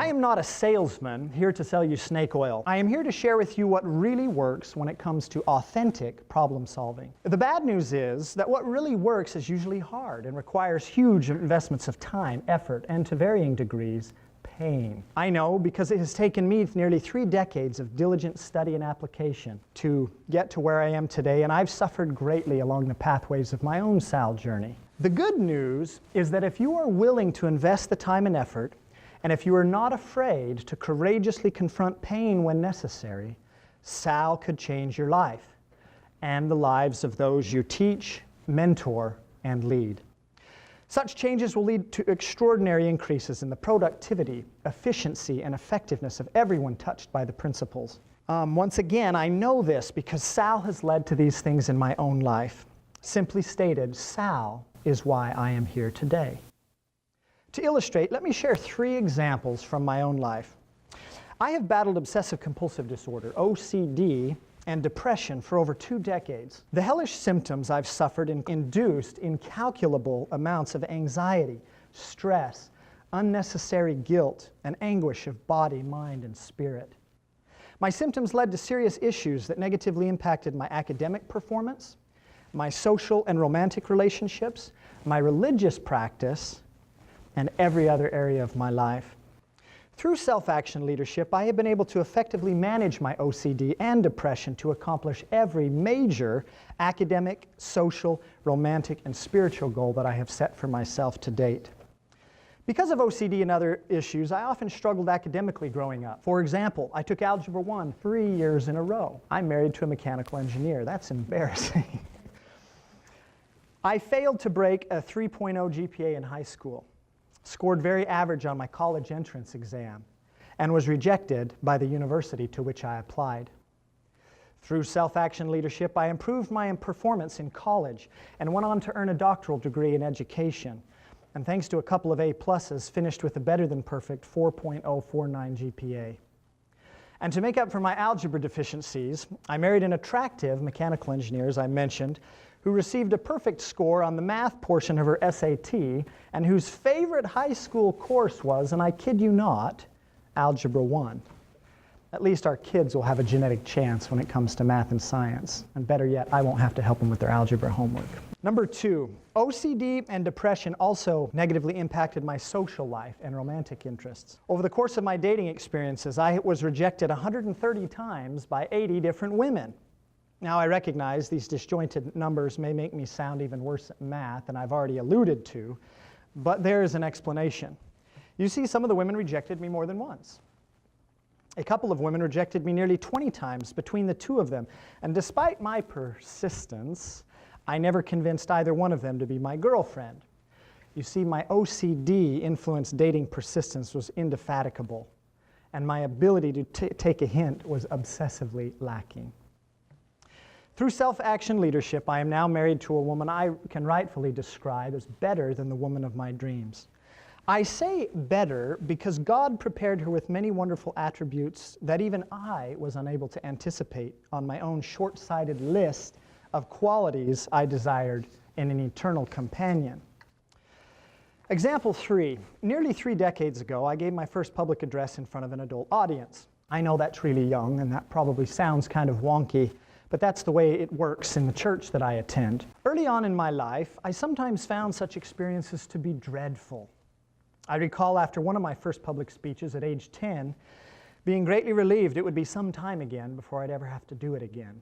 I am not a salesman here to sell you snake oil. I am here to share with you what really works when it comes to authentic problem solving. The bad news is that what really works is usually hard and requires huge investments of time, effort, and to varying degrees, pain. I know because it has taken me nearly 3 decades of diligent study and application to get to where I am today, and I've suffered greatly along the pathways of my own SAL journey. The good news is that if you are willing to invest the time and effort, and if you are not afraid to courageously confront pain when necessary, SAL could change your life and the lives of those you teach, mentor, and lead. Such changes will lead to extraordinary increases in the productivity, efficiency, and effectiveness of everyone touched by the principles. Once again, I know this because SAL has led to these things in my own life. Simply stated, SAL is why I am here today. To illustrate, let me share 3 examples from my own life. I have battled obsessive-compulsive disorder, OCD, and depression for over 2 decades. The hellish symptoms I've suffered induced incalculable amounts of anxiety, stress, unnecessary guilt, and anguish of body, mind, and spirit. My symptoms led to serious issues that negatively impacted my academic performance, my social and romantic relationships, my religious practice, and every other area of my life. Through self-action leadership, I have been able to effectively manage my OCD and depression to accomplish every major academic, social, romantic, and spiritual goal that I have set for myself to date. Because of OCD and other issues, I often struggled academically growing up. For example, I took Algebra 1 3 years in a row. I'm married to a mechanical engineer. That's embarrassing. I failed to break a 3.0 GPA in high school, scored very average on my college entrance exam, and was rejected by the university to which I applied. Through self-action leadership, I improved my performance in college and went on to earn a doctoral degree in education. And thanks to a couple of A+, finished with a better than perfect 4.049 GPA. And to make up for my algebra deficiencies, I married an attractive mechanical engineer, as I mentioned, who received a perfect score on the math portion of her SAT, and whose favorite high school course was, and I kid you not, Algebra 1. At least our kids will have a genetic chance when it comes to math and science. And better yet, I won't have to help them with their algebra homework. Number 2, OCD and depression also negatively impacted my social life and romantic interests. Over the course of my dating experiences, I was rejected 130 times by 80 different women. Now, I recognize these disjointed numbers may make me sound even worse at math than I've already alluded to, but there is an explanation. You see, some of the women rejected me more than once. A couple of women rejected me nearly 20 times between the 2 of them, and despite my persistence, I never convinced either one of them to be my girlfriend. You see, my OCD-influenced dating persistence was indefatigable, and my ability to take a hint was obsessively lacking. Through self-action leadership, I am now married to a woman I can rightfully describe as better than the woman of my dreams. I say better because God prepared her with many wonderful attributes that even I was unable to anticipate on my own short-sighted list of qualities I desired in an eternal companion. Example 3. Nearly 3 decades ago, I gave my first public address in front of an adult audience. I know that's really young, and that probably sounds kind of wonky, but that's the way it works in the church that I attend. Early on in my life, I sometimes found such experiences to be dreadful. I recall after one of my first public speeches at age 10, being greatly relieved it would be some time again before I'd ever have to do it again.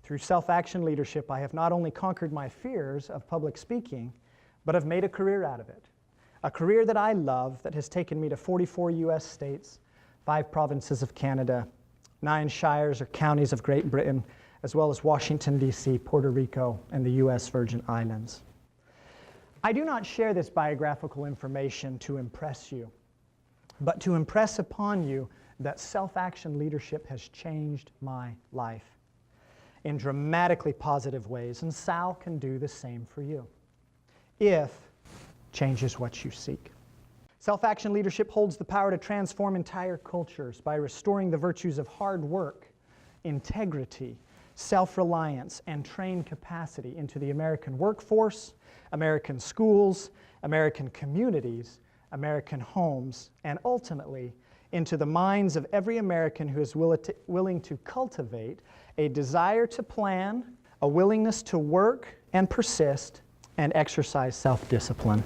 Through self-action leadership, I have not only conquered my fears of public speaking, but have made a career out of it. A career that I love that has taken me to 44 U.S. states, 5 provinces of Canada, 9 shires or counties of Great Britain, as well as Washington, D.C., Puerto Rico, and the U.S. Virgin Islands. I do not share this biographical information to impress you, but to impress upon you that self-action leadership has changed my life in dramatically positive ways, and Sal can do the same for you, if change is what you seek. Self-action leadership holds the power to transform entire cultures by restoring the virtues of hard work, integrity, self-reliance, and trained capacity into the American workforce, American schools, American communities, American homes, and ultimately into the minds of every American who is willing to cultivate a desire to plan, a willingness to work and persist, and exercise self-discipline.